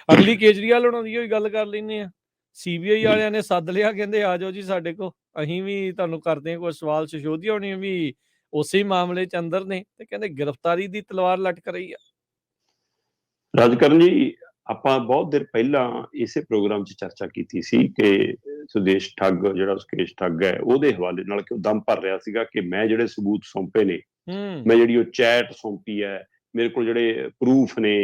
ਅਗਲੀ ਕੇਜਰੀਵਾਲ ਹੋਣਾ ਦੀ ਗੱਲ ਕਰ ਲੈਂਦੇ ਆ। ਸੀਬੀਆਈ ਵਾਲਿਆਂ ਨੇ ਸੱਦ ਲਿਆ, ਕਹਿੰਦੇ ਆ ਜਾਓ ਜੀ ਸਾਡੇ ਕੋਲ, ਅਸੀਂ ਵੀ ਤੁਹਾਨੂੰ ਕਰਦੇ ਹਾਂ ਕੋਈ ਸਵਾਲ। ਸਿਸੋਦੀਆ ਹੋਣੀ ਵੀ ਉਸੇ ਮਾਮਲੇ ਚ ਅੰਦਰ ਨੇ ਤੇ ਕਹਿੰਦੇ ਗ੍ਰਿਫਤਾਰੀ ਦੀ ਤਲਵਾਰ ਲਟਕ ਰਹੀ ਆ। ਰਾਜਕਰਨ ਜੀ, ਆਪਾਂ ਬਹੁਤ ਦੇਰ ਪਹਿਲਾਂ ਇਸੇ ਪ੍ਰੋਗਰਾਮ 'ਚ ਚਰਚਾ ਕੀਤੀ ਸੀ ਕਿ ਸੁਦੇਸ਼ ਠੱਗ ਜਿਹੜਾ ਸੁਕੇਸ਼ ਠੱਗ ਹੈ ਉਹਦੇ ਹਵਾਲੇ ਨਾਲ ਕਿ ਉਹ ਦਮ ਭਰ ਰਿਹਾ ਸੀਗਾ ਕਿ ਮੈਂ ਜਿਹੜੇ ਸਬੂਤ ਸੌਂਪੇ ਨੇ, ਮੈਂ ਜਿਹੜੀ ਉਹ ਚੈਟ ਸੌਂਪੀ ਹੈ, ਮੇਰੇ ਕੋਲ ਜਿਹੜੇ ਪ੍ਰੂਫ ਨੇ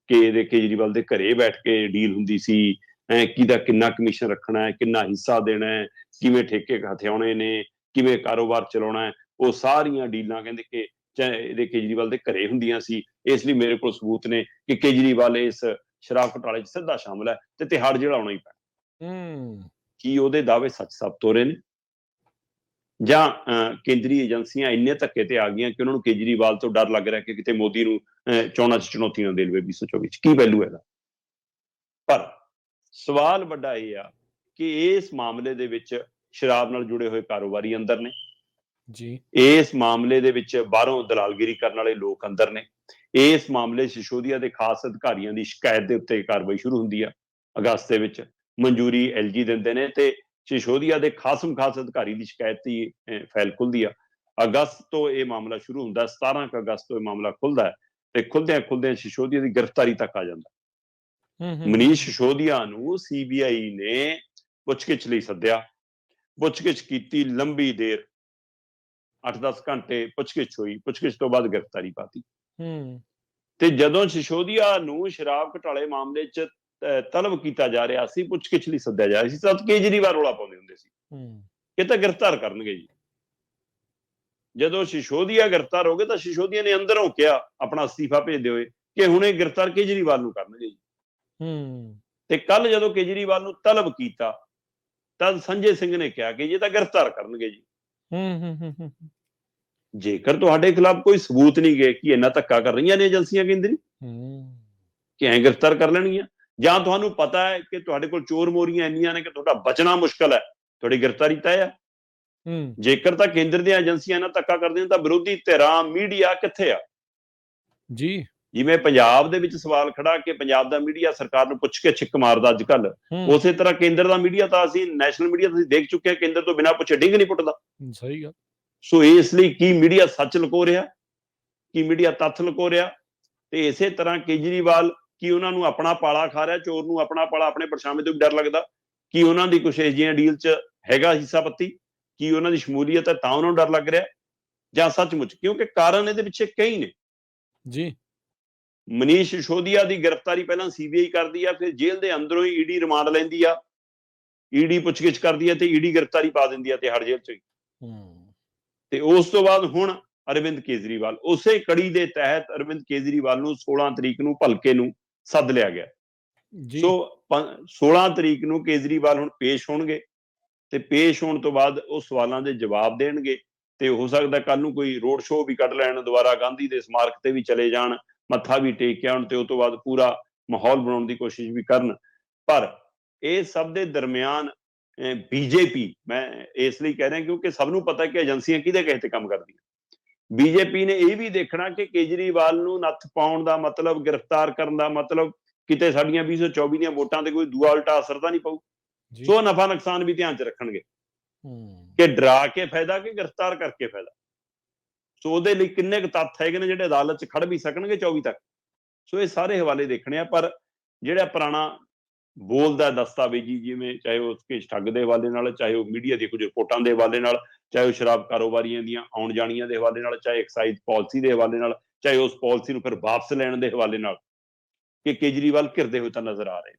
ਕਿ ਇਹਦੇ ਕੇਜਰੀਵਾਲ ਦੇ ਘਰੇ ਬੈਠ ਕੇ ਡੀਲ ਹੁੰਦੀ ਸੀ, ਕਿਹਦਾ ਕਿੰਨਾ ਕਮਿਸ਼ਨ ਰੱਖਣਾ ਹੈ, ਕਿੰਨਾ ਹਿੱਸਾ ਦੇਣਾ ਹੈ, ਕਿਵੇਂ ਠੇਕੇ ਹਥਿਆਉਣੇ ਨੇ, ਕਿਵੇਂ ਕਾਰੋਬਾਰ ਚਲਾਉਣਾ ਹੈ, ਉਹ ਸਾਰੀਆਂ ਡੀਲਾਂ ਕਹਿੰਦੇ ਕਿ ਇਹਦੇ ਕੇਜਰੀਵਾਲ ਦੇ ਘਰੇ ਹੁੰਦੀਆਂ ਸੀ। ਇਸ ਲਈ ਮੇਰੇ ਕੋਲ ਸਬੂਤ ਨੇ ਕਿ ਕੇਜਰੀਵਾਲ ਇਸ ਸ਼ਰਾਬ ਘੁਟਾਲੇ 'ਚ ਸਿੱਧਾ ਸ਼ਾਮਲ ਹੈ ਤੇ ਤਿਹਾੜ ਜੇਲ੍ਹ ਆਉਣਾ ਹੀ ਪੈਣਾ। ਕੀ ਉਹਦੇ ਦਾਅਵੇ ਸੱਚ ਸਾਬਤ ਹੋ ਰਹੇ ਨੇ, ਜਾਂ ਕੇਂਦਰੀ ਏਜੰਸੀਆਂ ਇੰਨੇ ਧੱਕੇ ਤੇ ਆ ਗਈਆਂ ਕਿ ਉਹਨਾਂ ਨੂੰ ਕੇਜਰੀਵਾਲ ਤੋਂ ਡਰ ਲੱਗ ਰਿਹਾ ਕਿ ਕਿਤੇ ਮੋਦੀ ਨੂੰ ਚੋਣਾਂ 'ਚ ਚੁਣੌਤੀ ਨਾ ਦੇ ਲਵੇ 2024 'ਚ? ਕੀ ਪਹਿਲੂ ਇਹਦਾ? ਪਰ ਸਵਾਲ ਵੱਡਾ ਇਹ ਆ ਕਿ ਇਸ ਮਾਮਲੇ ਦੇ ਵਿੱਚ ਸ਼ਰਾਬ ਨਾਲ ਜੁੜੇ ਹੋਏ ਕਾਰੋਬਾਰੀ ਅੰਦਰ ਨੇ ਜੀ, ਇਸ ਮਾਮਲੇ ਦੇ ਵਿੱਚ ਬਾਹਰੋਂ ਦਲਾਲਗਿਰੀ ਕਰਨ ਵਾਲੇ ਲੋਕ ਅੰਦਰ ਨੇ, ਇਸ ਮਾਮਲੇ ਸਿਸੋਦੀਆ ਦੇ ਖਾਸ ਅਧਿਕਾਰੀਆਂ ਦੀ ਸ਼ਿਕਾਇਤ ਦੇ ਉੱਤੇ ਕਾਰਵਾਈ ਸ਼ੁਰੂ ਹੁੰਦੀ ਆ ਅਗਸਤ ਦੇ ਵਿੱਚ, ਮਨਜ਼ੂਰੀ ਐਲਜੀ ਦਿੰਦੇ ਨੇ ਤੇ ਸਿਸੋਦੀਆ ਦੇ ਖਾਸ ਅਧਿਕਾਰੀ ਦੀ ਸ਼ਿਕਾਇਤ ਦੀ ਫਾਈਲ ਖੁੱਲਦੀ ਆ। ਅਗਸਤ ਤੋਂ ਇਹ ਮਾਮਲਾ ਸ਼ੁਰੂ ਹੁੰਦਾ, 17 ਅਗਸਤ ਤੋਂ ਇਹ ਮਾਮਲਾ ਖੁੱਲਦਾ ਹੈ ਤੇ ਖੁੱਲਦਿਆਂ ਸਿਸੋਦੀਆ ਦੀ ਗ੍ਰਿਫਤਾਰੀ ਤੱਕ ਆ ਜਾਂਦਾ। ਮਨੀਸ਼ ਸਿਸੋਦੀਆ ਨੂੰ ਸੀਬੀਆਈ ਨੇ ਪੁੱਛਗਿੱਛ ਲਈ ਸੱਦਿਆ, ਪੁੱਛਗਿੱਛ ਕੀਤੀ ਲੰਬੀ ਦੇਰ, 8-10 ਘੰਟੇ ਪੁੱਛਗਿੱਛ ਹੋਈ, ਪੁੱਛਗਿੱਛ ਤੋਂ ਬਾਅਦ ਗ੍ਰਿਫਤਾਰੀ ਪਾਤੀ। ਤੇ ਜਦੋਂ ਸਿਸੋਦੀਆ ਨੂੰ ਸ਼ਰਾਬ ਘੁਟਾਲੇ ਮਾਮਲੇ 'ਚ ਤਲਬ ਕੀਤਾ ਜਾ ਰਿਹਾ ਸੀ, ਪੁੱਛਗਿੱਛ ਲਈ ਸੱਦਿਆ ਜਾ ਰਿਹਾ ਸੀ, ਤਾਂ ਕੇਜਰੀਵਾਲ ਰੌਲਾ ਪਾਉਂਦੇ ਹੁੰਦੇ ਸੀ ਇਹ ਤਾਂ ਗ੍ਰਿਫਤਾਰ ਕਰਨਗੇ ਜੀ। ਜਦੋਂ ਸਿਸੋਦੀਆ ਗ੍ਰਿਫਤਾਰ ਹੋ ਗਏ ਤਾਂ ਸਿਸੋਦੀਆ ਨੇ ਅੰਦਰੋਂ ਕਿਹਾ ਆਪਣਾ ਅਸਤੀਫਾ ਭੇਜਦੇ ਹੋਏ ਕਿ ਹੁਣ ਇਹ ਗ੍ਰਿਫਤਾਰ ਕੇਜਰੀਵਾਲ ਨੂੰ ਕਰਨਗੇ ਜੀ। ਤੇ ਕੱਲ ਜਦੋਂ ਕੇਜਰੀਵਾਲ ਨੂੰ ਤਲਬ ਕੀਤਾ ਤਾਂ ਸੰਜੇ ਸਿੰਘ ਨੇ ਕਿਹਾ ਕਿ ਇਹ ਤਾਂ ਗ੍ਰਿਫਤਾਰ ਕਰਨਗੇ ਜੀ। ਜੇਕਰ ਤੁਹਾਡੇ ਖਿਲਾਫ ਕੋਈ ਸਬੂਤ ਨਹੀਂ ਗਏ ਕਿ ਇੰਨਾ ਧੱਕਾ ਕਰ ਰਹੀਆਂ ਨੇ ਏਜੰਸੀਆਂ ਕੇਂਦਰੀ ਕਿ ਐਂ ਗ੍ਰਿਫਤਾਰ ਕਰ ਲੈਣਗੀਆਂ, ਜਾਂ ਤੁਹਾਨੂੰ ਪਤਾ ਹੈ ਕਿ ਤੁਹਾਡੇ ਕੋਲ ਚੋਰ ਮੋਰੀਆਂ ਇੰਨੀਆਂ ਨੇ ਕਿ ਤੁਹਾਡਾ ਬਚਣਾ ਮੁਸ਼ਕਲ ਹੈ, ਤੁਹਾਡੀ ਗ੍ਰਿਫਤਾਰੀ ਤੈਅ ਆ। ਜੇਕਰ ਤਾਂ ਕੇਂਦਰ ਦੀਆਂ ਏਜੰਸੀਆਂ ਨਾਲ ਧੱਕਾ ਕਰਦੀਆਂ ਤਾਂ ਵਿਰੋਧੀ ਧਿਰਾਂ, ਮੀਡੀਆ ਕਿੱਥੇ ਆ ਜੀ? ਜਿਵੇਂ ਪੰਜਾਬ ਦੇ ਵਿੱਚ ਸਵਾਲ ਖੜਾ ਕਿ ਪੰਜਾਬ ਦਾ ਮੀਡੀਆ ਸਰਕਾਰ ਨੂੰ ਪੁੱਛ ਕੇ ਛਿੱਕ ਮਾਰਦਾ ਅੱਜ ਕੱਲ, ਉਸੇ ਤਰ੍ਹਾਂ ਕੇਂਦਰ ਦਾ ਮੀਡੀਆ ਤਾਂ ਅਸੀਂ ਨੈਸ਼ਨਲ ਮੀਡੀਆ ਤੁਸੀਂ ਦੇਖ ਚੁੱਕੇ ਹਾਂ, ਕੇਂਦਰ ਤੋਂ ਬਿਨਾਂ ਪੁੱਛੇ ਡਿੰਗ ਨਹੀਂ ਪੁੱਟਦਾ। ਸਹੀ ਗੱਲ। ਸੋ ਇਸ ਲਈ ਕੀ ਮੀਡੀਆ ਸੱਚ ਲੁਕੋ ਰਿਹਾ, ਕੀ ਮੀਡੀਆ ਤੱਥ ਲੁਕੋ ਰਿਹਾ? ਤੇ ਇਸੇ ਤਰ੍ਹਾਂ ਕੇਜਰੀਵਾਲ ਕੀ ਉਹਨਾਂ ਨੂੰ ਆਪਣਾ ਪਾਲਾ ਖਾ ਰਿਹਾ, ਚੋਰ ਨੂੰ ਆਪਣਾ ਪਾਲਾ ਆਪਣੇ ਪਰਛਾਵੇਂ ਤੋਂ ਵੀ ਡਰ ਲੱਗਦਾ? ਕੀ ਉਹਨਾਂ ਦੀ ਕੁਛ ਅਜਿਹੀਆਂ ਡੀਲ 'ਚ ਹੈਗਾ ਹਿੱਸਾ ਪੱਤੀ? ਕੀ ਉਹਨਾਂ ਦੀ ਸ਼ਮੂਲੀਅਤ ਹੈ ਤਾਂ ਉਹਨਾਂ ਨੂੰ ਡਰ ਲੱਗ ਰਿਹਾ, ਜਾਂ ਸੱਚਮੁੱਚ? ਕਿਉਂਕਿ ਕਾਰਨ ਇਹਦੇ ਪਿੱਛੇ ਕਈ ਨੇ ਜੀ। ਮਨੀਸ਼ ਸਿਸੋਦੀਆ ਦੀ ਗ੍ਰਿਫਤਾਰੀ ਪਹਿਲਾਂ ਸੀਬੀਆਈ ਕਰਦੀ ਆ, ਫਿਰ ਜੇਲ੍ਹ ਦੇ ਅੰਦਰੋਂ ਹੀ ਈਡੀ ਰਿਮਾਂਡ ਲੈਂਦੀ ਆ, ਈਡੀ ਪੁੱਛਗਿੱਛ ਕਰਦੀ ਹੈ ਤੇ ਈਡੀ ਗ੍ਰਿਫਤਾਰੀ ਪਾ ਦਿੰਦੀ ਆ ਤਿਹਾੜ ਜੇਲ੍ਹ 'ਚ ਹੀ। ਤੇ ਉਸ ਤੋਂ ਬਾਅਦ ਹੁਣ ਅਰਵਿੰਦ ਕੇਜਰੀਵਾਲ, ਉਸੇ ਕੜੀ ਦੇ ਤਹਿਤ ਅਰਵਿੰਦ ਕੇਜਰੀਵਾਲ ਨੂੰ 16 ਤਰੀਕ ਨੂੰ ਭਲਕੇ ਨੂੰ ਸੱਦ ਲਿਆ ਗਿਆ। ਸੋ 16 ਤਰੀਕ ਨੂੰ ਕੇਜਰੀਵਾਲ ਹੁਣ ਪੇਸ਼ ਹੋਣਗੇ ਤੇ ਪੇਸ਼ ਹੋਣ ਤੋਂ ਬਾਅਦ ਉਹ ਸਵਾਲਾਂ ਦੇ ਜਵਾਬ ਦੇਣਗੇ ਤੇ ਹੋ ਸਕਦਾ ਕੱਲ ਨੂੰ ਕੋਈ ਰੋਡ ਸ਼ੋਅ ਵੀ ਕੱਢ ਲੈਣ, ਦੁਬਾਰਾ ਗਾਂਧੀ ਦੇ ਸਮਾਰਕ ਤੇ ਵੀ ਚਲੇ ਜਾਣ, ਮੱਥਾ ਵੀ ਟੇਕ ਕੇ ਆਉਣ ਤੇ ਉਹ ਤੋਂ ਬਾਅਦ ਪੂਰਾ ਮਾਹੌਲ ਬਣਾਉਣ ਦੀ ਕੋਸ਼ਿਸ਼ ਵੀ ਕਰਨ। ਪਰ ਇਹ ਸਭ ਦੇ ਦਰਮਿਆਨ ਬੀਜੇਪੀ, ਮੈਂ ਇਸ ਲਈ ਕਹਿ ਰਿਹਾ ਕਿਉਂਕਿ ਸਭ ਨੂੰ ਪਤਾ ਕਿ ਏਜੰਸੀਆਂ ਕਿਹਦੇ ਕਹੇ ਤੇ ਕੰਮ ਕਰਦੀਆਂ। ਬੀਜੇਪੀ ਨੇ ਇਹ ਵੀ ਦੇਖਣਾ ਕਿ ਕੇਜਰੀਵਾਲ ਨੂੰ ਨੱਥ ਪਾਉਣ ਦਾ ਮਤਲਬ, ਗ੍ਰਿਫਤਾਰ ਕਰਨ ਦਾ ਮਤਲਬ ਕਿਤੇ ਸਾਡੀਆਂ 2024 ਦੀਆਂ ਵੋਟਾਂ ਤੇ ਕੋਈ ਦੂਆ ਉਲਟਾ ਅਸਰ ਤਾਂ ਨਹੀਂ ਪਊ। ਸੋ ਨਫਾ ਨੁਕਸਾਨ ਵੀ ਧਿਆਨ 'ਚ ਰੱਖਣਗੇ ਕਿ ਡਰਾ ਕੇ ਫਾਇਦਾ ਕਿ ਗ੍ਰਿਫਤਾਰ ਕਰਕੇ ਫਾਇਦਾ। ਸੋ ਉਹਦੇ ਲਈ ਕਿੰਨੇ ਕੁ ਤੱਥ ਹੈਗੇ ਨੇ ਜਿਹੜੇ ਅਦਾਲਤ 'ਚ ਖੜ ਵੀ ਸਕਣਗੇ 24 ਤੱਕ। ਸੋ ਇਹ ਸਾਰੇ ਹਵਾਲੇ ਦੇਖਣੇ ਆ। ਪਰ ਜਿਹੜਾ ਪੁਰਾਣਾ ਬੋਲਦਾ ਦਸਤਾਵੇਜੀ, ਜਿਵੇਂ ਚਾਹੇ ਉਹ ਸੁਕੇਸ਼ ਠੱਗ ਦੇ ਹਵਾਲੇ ਨਾਲ, ਚਾਹੇ ਉਹ ਮੀਡੀਆ ਦੀ ਕੁਝ ਰਿਪੋਰਟਾਂ ਦੇ ਹਵਾਲੇ ਨਾਲ, ਚਾਹੇ ਉਹ ਸ਼ਰਾਬ ਕਾਰੋਬਾਰੀਆਂ ਦੀਆਂ ਆਉਣ ਜਾਣੀਆਂ ਦੇ ਹਵਾਲੇ ਨਾਲ, ਚਾਹੇ ਐਕਸਾਈਜ਼ ਪਾਲਿਸੀ ਦੇ ਹਵਾਲੇ ਨਾਲ, ਚਾਹੇ ਉਸ ਪਾਲਿਸੀ ਨੂੰ ਫਿਰ ਵਾਪਸ ਲੈਣ ਦੇ ਹਵਾਲੇ ਨਾਲ, ਕਿ ਕੇਜਰੀਵਾਲ ਘਿਰਦੇ ਹੋਏ ਤਾਂ ਨਜ਼ਰ ਆ ਰਹੇ ਨੇ।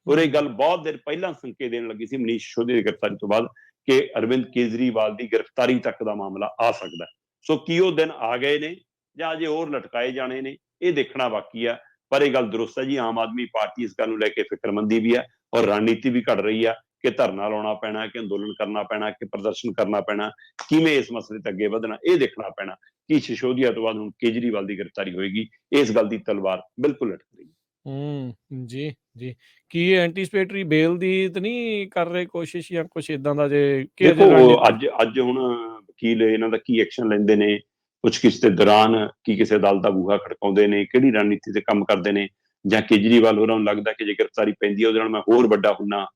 ਔਰ ਇਹ ਗੱਲ ਬਹੁਤ ਦੇਰ ਪਹਿਲਾਂ ਸੰਕੇਤ ਦੇਣ ਲੱਗੀ ਸੀ ਮਨੀਸ਼ ਸਿਸੋਦੀਆ ਦੀ ਗ੍ਰਿਫਤਾਰੀ ਤੋਂ ਬਾਅਦ ਕਿ ਅਰਵਿੰਦ ਕੇਜਰੀਵਾਲ ਦੀ ਗ੍ਰਿਫਤਾਰੀ ਤੱਕ ਦਾ ਮਾਮਲਾ ਆ ਸਕਦਾ। ਸੋ ਕੀ ਉਹ ਦਿਨ ਆ ਗਏ ਨੇ ਜਾਂ ਅਜੇ ਹੋਰ ਲਟਕਾਏ ਜਾਣੇ ਨੇ, ਇਹ ਦੇਖਣਾ ਬਾਕੀ ਆ। ਪਰ ਇਹ ਗੱਲ ਦਰੁਸਤ ਹੈ ਜੀ, ਆਮ ਆਦਮੀ ਪਾਰਟੀ ਇਸ ਗੱਲ ਨੂੰ ਲੈ ਕੇ ਫਿਕਰਮੰਦੀ ਵੀ ਹੈ ਔਰ ਰਣਨੀਤੀ ਵੀ ਘੜ ਰਹੀ ਆ ਕਿ ਧਰਨਾ ਲਾਉਣਾ ਪੈਣਾ, ਕਿ ਅੰਦੋਲਨ ਕਰਨਾ ਪੈਣਾ, ਕਿ ਪ੍ਰਦਰਸ਼ਨ ਕਰਨਾ ਪੈਣਾ, ਕਿਵੇਂ ਇਸ ਮਸਲੇ ਤੇ ਅੱਗੇ ਵਧਣਾ, ਇਹ ਦੇਖਣਾ ਪੈਣਾ। ਕਿ ਸਿਸੋਦੀਆ ਤੋਂ ਬਾਅਦ ਹੁਣ ਕੇਜਰੀਵਾਲ ਦੀ ਗ੍ਰਿਫਤਾਰੀ ਹੋਏਗੀ, ਇਸ ਗੱਲ ਦੀ ਤਲਵਾਰ ਬਿਲਕੁਲ ਲਟਕ ਰਹੀ ਹੈ। ਜੀ ਜੀ। ਕੀ ਐਂਟੀਸਪੇਟਰੀ ਬੇਲ ਦੀ ਤਾਂ ਨਹੀਂ ਕਰ ਰਹੇ ਕੋਸ਼ਿਸ਼ ਜਾਂ ਕੁਛ ਇਦਾਂ ਦਾ? ਜੇ ਦੇਖੋ ਅੱਜ ਹੁਣ ਵਕੀਲ ਇਹਨਾਂ ਦਾ ਕੀ ਐਕਸ਼ਨ ਲੈਂਦੇ ਨੇ, ਪੁੱਛਗਿੱਛ ਦੇ ਦੌਰਾਨ ਕੀ ਕਿਸੇ ਅਦਾਲਤ ਦਾ ਬੂਹਾ ਖੜਕਾਉਂਦੇ ਨੇ, ਕਿਹੜੀ ਰਣਨੀਤੀ ਤੇ ਕੰਮ ਕਰਦੇ ਨੇ, ਜਾਂ ਕੇਜਰੀਵਾਲ ਹੋਰਾਂ ਨੂੰ ਲੱਗਦਾ ਕਿ ਜੇ ਗ੍ਰਿਫਤਾਰੀ ਪੈਂਦੀ ਹੈ ਉਹਦੇ ਨਾਲ ਮੈਂ ਹੋਰ ਵੱਡਾ ਹੁੰਨਾ।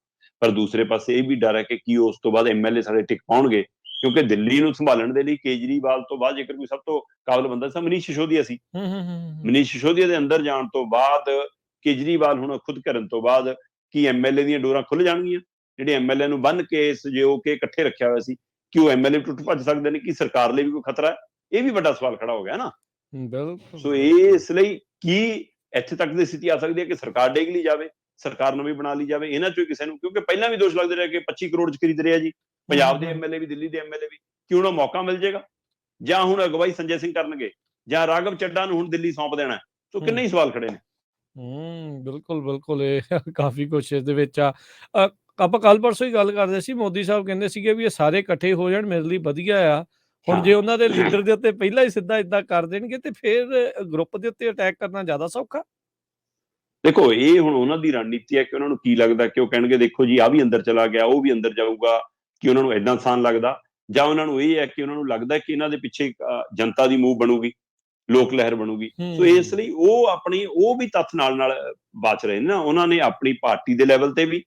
ਪਰ ਦੂਸਰੇ ਪਾਸੇ ਇਹ ਵੀ ਡਰ ਹੈ ਕਿ ਕੀ ਉਸ ਤੋਂ ਬਾਅਦ ਐਮਐਲਏ ਸਾਡੇ ਟਿਕ ਪਾਉਣਗੇ, ਕਿਉਂਕਿ ਦਿੱਲੀ ਨੂੰ ਸੰਭਾਲਣ ਦੇ ਲਈ ਕੇਜਰੀਵਾਲ ਤੋਂ ਬਾਅਦ ਜੇਕਰ ਕੋਈ ਸਭ ਤੋਂ ਕਾਬਲ ਬੰਦਾ ਸੀ ਮਨੀਸ਼ ਸਿਸੋਦੀਆ ਸੀ। ਮਨੀਸ਼ ਸਿਸੋਦੀਆ ਦੇ ਅੰਦਰ ਜਾਣ ਤੋਂ ਬਾਅਦ ਕੇਜਰੀਵਾਲ ਹੁਣ ਖੁਦ ਕਰਨ ਤੋਂ ਬਾਅਦ ਕੀ ਐਮਐਲਏ ਦੀਆਂ ਡੋਰਾਂ ਖੁੱਲ ਜਾਣਗੀਆਂ? ਜਿਹੜੇ ਐਮਐਲਏ ਨੂੰ ਬੰਨ ਕੇ ਸਜੋ ਕੇ ਇਕੱਠੇ ਰੱਖਿਆ ਹੋਇਆ ਸੀ, ਕਿ ਉਹ ਐਮਐਲਏ ਟੁੱਟ ਭੱਜ ਸਕਦੇ ਨੇ? ਕੀ ਸਰਕਾਰ ਲਈ ਵੀ ਕੋਈ ਖਤਰਾ ਹੈ? ਇਹ ਵੀ ਵੱਡਾ ਸਵਾਲ ਖੜਾ ਹੋ ਗਿਆ ਨਾ। ਸੋ ਇਹ ਇਸ ਲਈ ਕੀ ਇੱਥੇ ਤੱਕ ਦੀ ਸਥਿਤੀ ਆ ਸਕਦੀ ਹੈ ਕਿ ਸਰਕਾਰ ਡੇਗ ਲਈ ਜਾਵੇ, ਸਰਕਾਰ ਨਵੀਂ ਬਣਾ ਲਈ ਜਾਵੇ ਇਹਨਾਂ ਚੋਂ ਕਿਸੇ ਨੂੰ, ਕਿਉਂਕਿ ਪਹਿਲਾਂ ਵੀ ਦੋਸ਼ ਲੱਗਦੇ ਰਹੇ ਕਿ 25 ਕਰੋੜ ਚ ਖਰੀਦ ਰਿਹਾ ਜੀ ਪੰਜਾਬ ਦੇ ਐਮਐਲਏ ਵੀ, ਦਿੱਲੀ ਦੇ ਐਮਐਲਏ ਵੀ। ਕਿ ਉਹਨਾਂ ਨੂੰ ਮੌਕਾ ਮਿਲ ਜਾਏਗਾ, ਜਾਂ ਹੁਣ ਅਗਵਾਈ ਸੰਜੇ ਸਿੰਘ ਕਰਨਗੇ, ਜਾਂ ਰਾਘਵ ਚੱਡਾ ਨੂੰ ਹੁਣ ਦਿੱਲੀ ਸੌਂਪ ਦੇਣਾ? ਸੋ ਕਿੰਨੇ ਹੀ ਸਵਾਲ ਖੜੇ ਨੇ। ਬਿਲਕੁਲ ਬਿਲਕੁਲ, ਇਹ ਕਾਫੀ ਕੁਛ ਇਸ ਦੇ ਵਿੱਚ ਆ। ਆਪਾਂ ਕੱਲ ਪਰਸੋਂ ਹੀ ਗੱਲ ਕਰਦੇ ਸੀ, ਮੋਦੀ ਸਾਹਿਬ ਕਹਿੰਦੇ ਸੀਗੇ ਵੀ ਇਹ ਸਾਰੇ ਇਕੱਠੇ ਹੋ ਜਾਣ ਮੇਰੇ ਲਈ ਵਧੀਆ ਆ। ਹੁਣ ਜੇ ਉਹਨਾਂ ਦੇ ਲੀਡਰ ਦੇ ਉੱਤੇ ਪਹਿਲਾਂ ਹੀ ਸਿੱਧਾ ਏਦਾਂ ਕਰ ਦੇਣਗੇ ਤੇ ਫਿਰ ਗਰੁੱਪ ਦੇ ਉੱਤੇ ਅਟੈਕ ਕਰਨਾ ਜ਼ਿਆਦਾ ਸੌਖਾ। ਦੇਖੋ ਇਹ ਹੁਣ ਉਹਨਾਂ ਦੀ ਰਣਨੀਤੀ ਹੈ ਕਿ ਉਹਨਾਂ ਨੂੰ ਕੀ ਲੱਗਦਾ ਕਿ ਉਹ ਕਹਿਣਗੇ ਦੇਖੋ ਜੀ ਆ ਵੀ ਅੰਦਰ ਚਲਾ ਗਿਆ, ਉਹ ਵੀ ਅੰਦਰ ਜਾਊਗਾ, ਕਿ ਉਹਨਾਂ ਨੂੰ ਏਦਾਂ ਆਸਾਨ ਲੱਗਦਾ, ਜਾਂ ਉਹਨਾਂ ਨੂੰ ਇਹ ਹੈ ਕਿ ਉਹਨਾਂ ਨੂੰ ਲੱਗਦਾ ਕਿ ਇਹਨਾਂ ਦੇ ਪਿੱਛੇ ਜਨਤਾ ਦੀ ਮੂਵ ਬਣੂਗੀ, ਲੋਕ ਲਹਿਰ ਬਣੂਗੀ। ਸੋ ਇਸ ਲਈ ਉਹ ਆਪਣੀ ਉਹ ਵੀ ਤੱਥ ਨਾਲ ਬਚ ਰਹੇ ਨੇ ਨਾ। ਉਹਨਾਂ ਨੇ ਆਪਣੀ ਪਾਰਟੀ ਦੇ ਲੈਵਲ ਤੇ ਵੀ,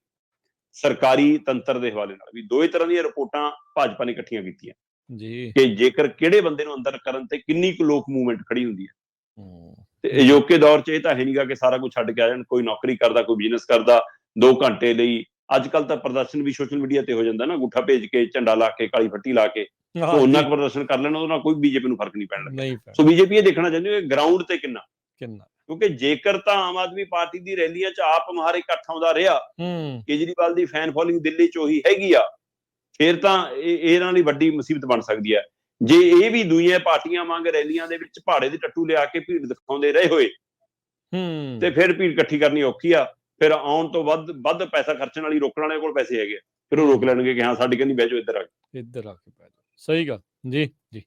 ਸਰਕਾਰੀ ਤੰਤਰ ਦੇ ਹਵਾਲੇ ਨਾਲ ਵੀ, ਦੋਵੇਂ ਤਰ੍ਹਾਂ ਦੀਆਂ ਰਿਪੋਰਟਾਂ ਭਾਜਪਾ ਨੇ ਇਕੱਠੀਆਂ ਕੀਤੀਆਂ ਜੀ ਕਿ ਜੇਕਰ ਕਿਹੜੇ ਬੰਦੇ ਨੂੰ ਅੰਦਰ ਕਰਨ ਤੇ ਕਿੰਨੀ ਕੁ ਲੋਕ ਮੂਵਮੈਂਟ ਖੜੀ ਹੁੰਦੀ ਹੈ। ਤੇ ਅਜੋਕੇ ਦੌਰ 'ਚ ਇਹ ਤਾਂ ਹੈ ਨਹੀਂਗਾ ਕਿ ਸਾਰਾ ਕੁਝ ਛੱਡ ਕੇ ਆ ਜਾਣ। ਕੋਈ ਨੌਕਰੀ ਕਰਦਾ, ਕੋਈ ਬਿਜ਼ਨਸ ਕਰਦਾ, 2 ਘੰਟੇ ਲਈ ਅੱਜ ਕੱਲ ਤਾਂ ਪ੍ਰਦਰਸ਼ਨ ਵੀ ਸੋਸ਼ਲ ਮੀਡੀਆ ਤੇ ਹੋ ਜਾਂਦਾ ਨਾ, ਅੰਗੂਠਾ ਭੇਜ ਕੇ, ਝੰਡਾ ਲਾ ਕੇ, ਕਾਲੀ ਫੱਟੀ ਲਾ ਕੇ। ਸੋ ਉਹਨਾਂ ਕੁ ਪ੍ਰਦਰਸ਼ਨ ਕਰ ਲੈਣਾ, ਉਹਦੇ ਨਾਲ ਕੋਈ ਬੀਜੇਪੀ ਨੂੰ ਫਰਕ ਨਹੀਂ ਪੈਣ ਲੱਗਿਆ। ਸੋ ਬੀਜੇਪੀ ਇਹ ਦੇਖਣਾ ਚਾਹੁੰਦੀ ਹੈ ਗਰਾਊਂਡ ਤੇ ਕਿੰਨਾ, ਕਿਉਂਕਿ ਜੇਕਰ ਤਾਂ ਆਮ ਆਦਮੀ ਪਾਰਟੀ ਦੀ ਰੈਲੀਆਂ 'ਚ ਆਪ ਮੁਹਾਰੇ ਇਕੱਠ ਆਉਂਦਾ ਰਿਹਾ, ਕੇਜਰੀਵਾਲ ਦੀ ਫੈਨ ਫੋਲੋਇੰਗ ਦਿੱਲੀ 'ਚ ਉਹੀ ਹੈਗੀ ਆ, ਫਿਰ ਤਾਂ ਇਹਨਾਂ ਲਈ ਵੱਡੀ ਮੁਸੀਬਤ ਬਣ ਸਕਦੀ ਹੈ। ਜੇ ਇਹ ਵੀ ਦੂਜੀਆਂ ਪਾਰਟੀਆਂ ਵਾਂਗ ਰੈਲੀਆਂ ਦੇ ਵਿੱਚ ਭਾੜੇ ਦੇ ਟੱਟੂ ਲਿਆ ਕੇ ਭੀੜ ਦਿਖਾਉਂਦੇ ਰਹੇ ਹੋਏ, ਤੇ ਫਿਰ ਭੀੜ ਇਕੱਠੀ ਕਰਨੀ ਔਖੀ ਆ। ਫਿਰ ਆਉਣ ਤੋਂ ਵੱਧ ਪੈਸਾ ਖਰਚਣ ਵਾਲੀ ਰੋਕਣ ਵਾਲਿਆਂ ਕੋਲ ਪੈਸੇ ਹੈਗੇ, ਫਿਰ ਉਹ ਰੋਕ ਲੈਣਗੇ ਕਿ ਹਾਂ ਸਾਡੀ ਕਹਿੰਦੀ ਬਹਿ ਜਾਓ ਇੱਧਰ ਆ ਕੇ ਪੈ ਜਾਓ। ਸਹੀ ਗੱਲ ਜੀ ਜੀ।